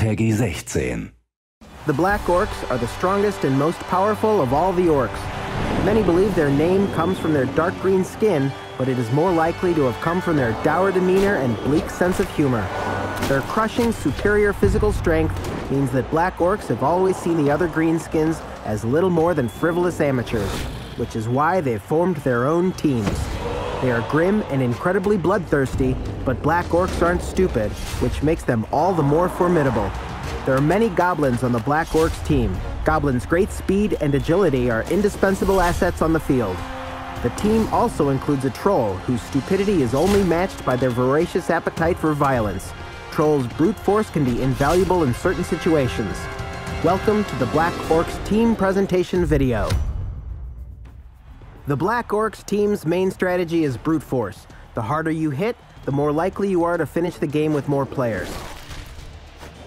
Peggy 16. The Black Orcs are the strongest and most powerful of all the orcs. Many believe their name comes from their dark green skin, but it is more likely to have come from their dour demeanor and bleak sense of humor. Their crushing, superior physical strength means that Black Orcs have always seen the other greenskins as little more than frivolous amateurs, which is why they've formed their own teams. They are grim and incredibly bloodthirsty, but Black Orcs aren't stupid, which makes them all the more formidable. There are many goblins on the Black Orcs team. Goblins' great speed and agility are indispensable assets on the field. The team also includes a troll, whose stupidity is only matched by their voracious appetite for violence. Trolls' brute force can be invaluable in certain situations. Welcome to the Black Orcs team presentation video. The Black Orcs team's main strategy is brute force. The harder you hit, the more likely you are to finish the game with more players.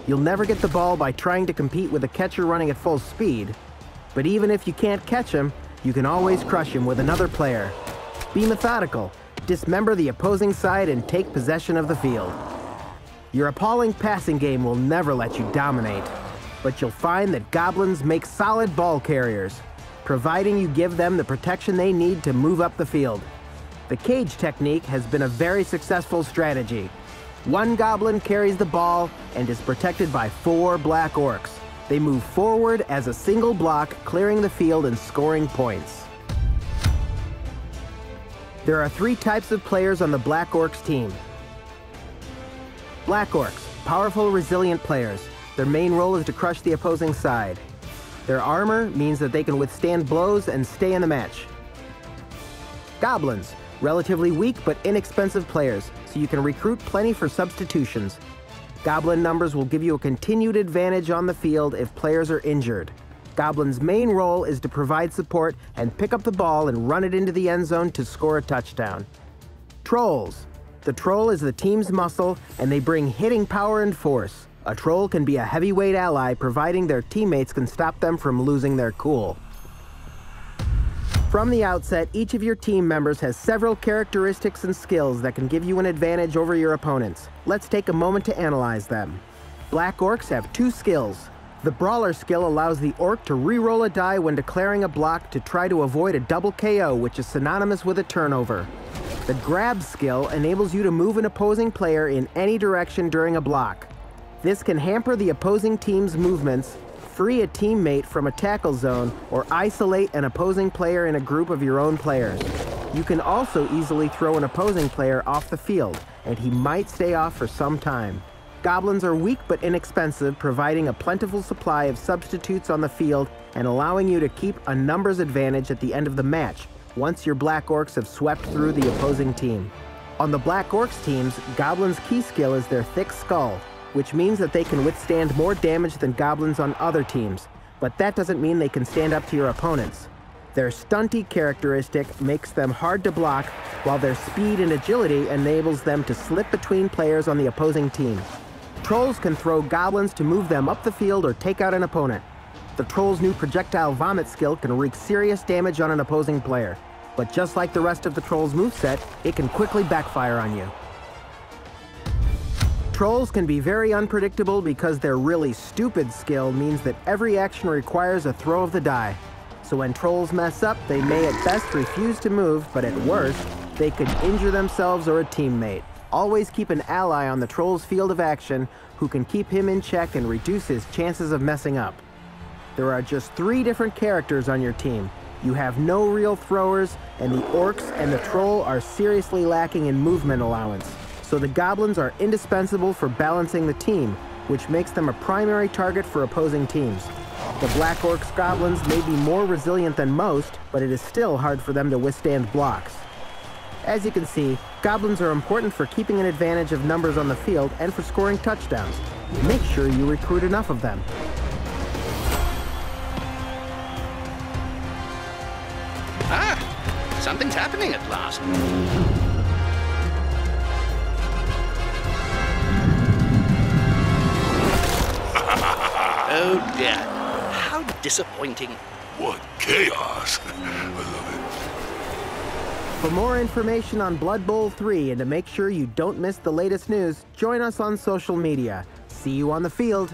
You'll never get the ball by trying to compete with a catcher running at full speed, but even if you can't catch him, you can always crush him with another player. Be methodical, dismember the opposing side, and take possession of the field. Your appalling passing game will never let you dominate, but you'll find that goblins make solid ball carriers, providing you give them the protection they need to move up the field. The cage technique has been a very successful strategy. One goblin carries the ball and is protected by 4 Black Orcs. They move forward as a single block, clearing the field and scoring points. There are 3 types of players on the Black Orcs team. Black Orcs, powerful, resilient players. Their main role is to crush the opposing side. Their armor means that they can withstand blows and stay in the match. Goblins, relatively weak but inexpensive players, so you can recruit plenty for substitutions. Goblin numbers will give you a continued advantage on the field if players are injured. Goblin's main role is to provide support and pick up the ball and run it into the end zone to score a touchdown. Trolls. The troll is the team's muscle, and they bring hitting power and force. A troll can be a heavyweight ally, providing their teammates can stop them from losing their cool. From the outset, each of your team members has several characteristics and skills that can give you an advantage over your opponents. Let's take a moment to analyze them. Black Orcs have 2 skills. The Brawler skill allows the Orc to re-roll a die when declaring a block to try to avoid a double KO, which is synonymous with a turnover. The Grab skill enables you to move an opposing player in any direction during a block. This can hamper the opposing team's movements, free a teammate from a tackle zone, or isolate an opposing player in a group of your own players. You can also easily throw an opposing player off the field, and he might stay off for some time. Goblins are weak but inexpensive, providing a plentiful supply of substitutes on the field and allowing you to keep a numbers advantage at the end of the match, once your Black Orcs have swept through the opposing team. On the Black Orcs teams, Goblins' key skill is their thick skull, which means that they can withstand more damage than goblins on other teams, but that doesn't mean they can stand up to your opponents. Their stunty characteristic makes them hard to block, while their speed and agility enables them to slip between players on the opposing team. Trolls can throw goblins to move them up the field or take out an opponent. The Troll's new projectile vomit skill can wreak serious damage on an opposing player, but just like the rest of the Troll's moveset, it can quickly backfire on you. Trolls can be very unpredictable because their really stupid skill means that every action requires a throw of the die. So when Trolls mess up, they may at best refuse to move, but at worst, they could injure themselves or a teammate. Always keep an ally on the Troll's field of action who can keep him in check and reduce his chances of messing up. There are just 3 different characters on your team. You have no real throwers, and the Orcs and the Troll are seriously lacking in movement allowance. So the Goblins are indispensable for balancing the team, which makes them a primary target for opposing teams. The Black Orcs Goblins may be more resilient than most, but it is still hard for them to withstand blocks. As you can see, Goblins are important for keeping an advantage of numbers on the field and for scoring touchdowns. Make sure you recruit enough of them. Ah! Something's happening at last. Oh dear, how disappointing. What chaos! I love it. For more information on Blood Bowl 3 and to make sure you don't miss the latest news, join us on social media. See you on the field.